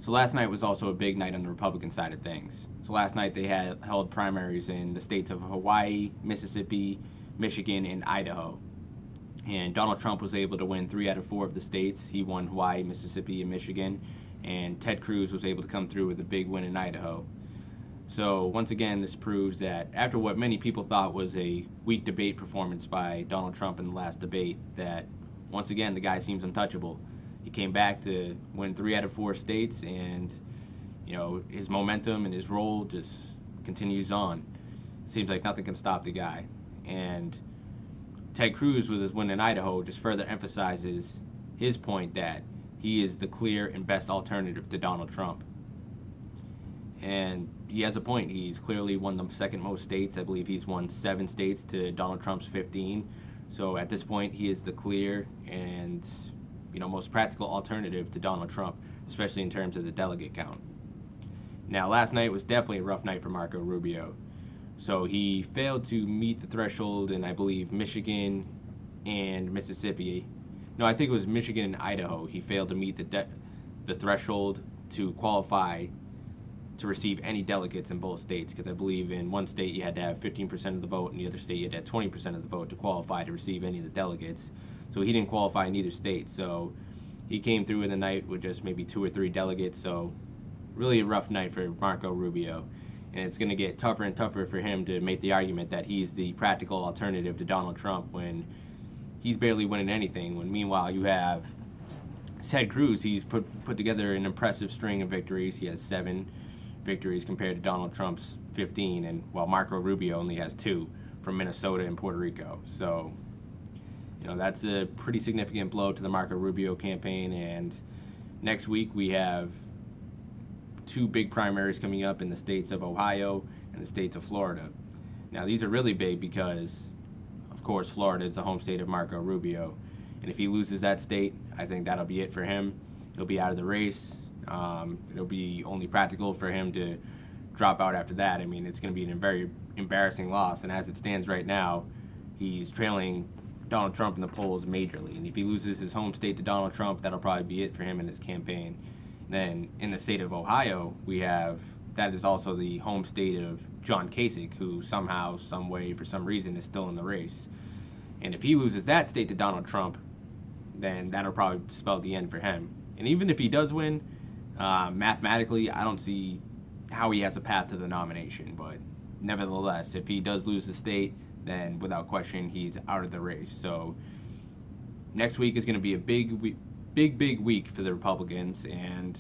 So last night was also a big night on the Republican side of things. So last night they had held primaries in the states of Hawaii, Mississippi, Michigan, and Idaho. And Donald Trump was able to win 3 out of 4 of the states. He won Hawaii, Mississippi, and Michigan. And Ted Cruz was able to come through with a big win in Idaho. So once again, this proves that after what many people thought was a weak debate performance by Donald Trump in the last debate, that once again the guy seems untouchable. He came back to win 3 out of 4 states, and his momentum and his role just continues on. It seems like nothing can stop the guy. And Ted Cruz with his win in Idaho just further emphasizes his point that he is the clear and best alternative to Donald Trump. And he has a point. He's clearly won the second most states. I believe he's won 7 states to Donald Trump's 15. So at this point, he is the clear and most practical alternative to Donald Trump, especially in terms of the delegate count. Now, last night was definitely a rough night for Marco Rubio. So he failed to meet the threshold in, I believe, Michigan and Mississippi. No, I think it was Michigan and Idaho. He failed to meet the threshold to qualify to receive any delegates in both states, because I believe in one state you had to have 15% of the vote, and the other state you had to have 20% of the vote to qualify to receive any of the delegates. So he didn't qualify in either state. So he came through in the night with just maybe 2 or 3 delegates. So really a rough night for Marco Rubio. And it's going to get tougher and tougher for him to make the argument that he's the practical alternative to Donald Trump when he's barely winning anything. When meanwhile you have Ted Cruz, he's put together an impressive string of victories. He has 7 victories compared to Donald Trump's 15, and while Marco Rubio only has 2 from Minnesota and Puerto Rico. So that's a pretty significant blow to the Marco Rubio campaign. And next week we have 2 big primaries coming up in the states of Ohio and the states of Florida. Now these are really big because, of course, Florida is the home state of Marco Rubio, and if he loses that state, I think that'll be it for him. He'll be out of the race. It'll be only practical for him to drop out after that. I mean, it's going to be a very embarrassing loss, and as it stands right now, he's trailing Donald Trump in the polls majorly. And if he loses his home state to Donald Trump, that'll probably be it for him in his campaign. Then in the state of Ohio, that is also the home state of John Kasich, who somehow, some way, for some reason, is still in the race. And if he loses that state to Donald Trump, then that'll probably spell the end for him. And even if he does win, mathematically, I don't see how he has a path to the nomination. But nevertheless, if he does lose the state, then without question, he's out of the race. So next week is going to be a big week for the Republicans. And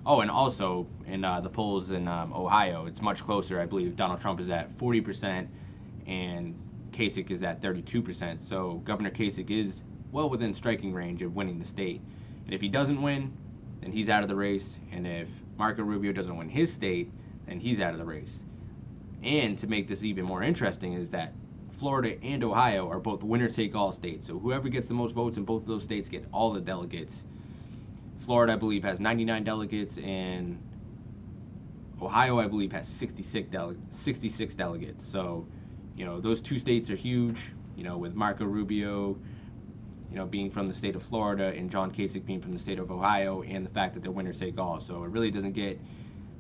also in the polls in Ohio, it's much closer. I believe Donald Trump is at 40% and Kasich is at 32%. So Governor Kasich is well within striking range of winning the state. And if he doesn't win, then he's out of the race. And if Marco Rubio doesn't win his state, then he's out of the race. And to make this even more interesting is that Florida and Ohio are both winner-take-all states. So whoever gets the most votes in both of those states get all the delegates. Florida, I believe, has 99 delegates, and Ohio, I believe, has 66 delegates. So, those 2 states are huge, with Marco Rubio, being from the state of Florida and John Kasich being from the state of Ohio, and the fact that they're winner-take-all. So it really doesn't get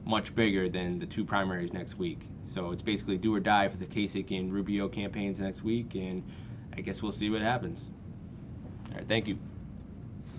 much bigger than the 2 primaries next week. So it's basically do or die for the Kasich and Rubio campaigns next week, and I guess we'll see what happens. All right, thank you.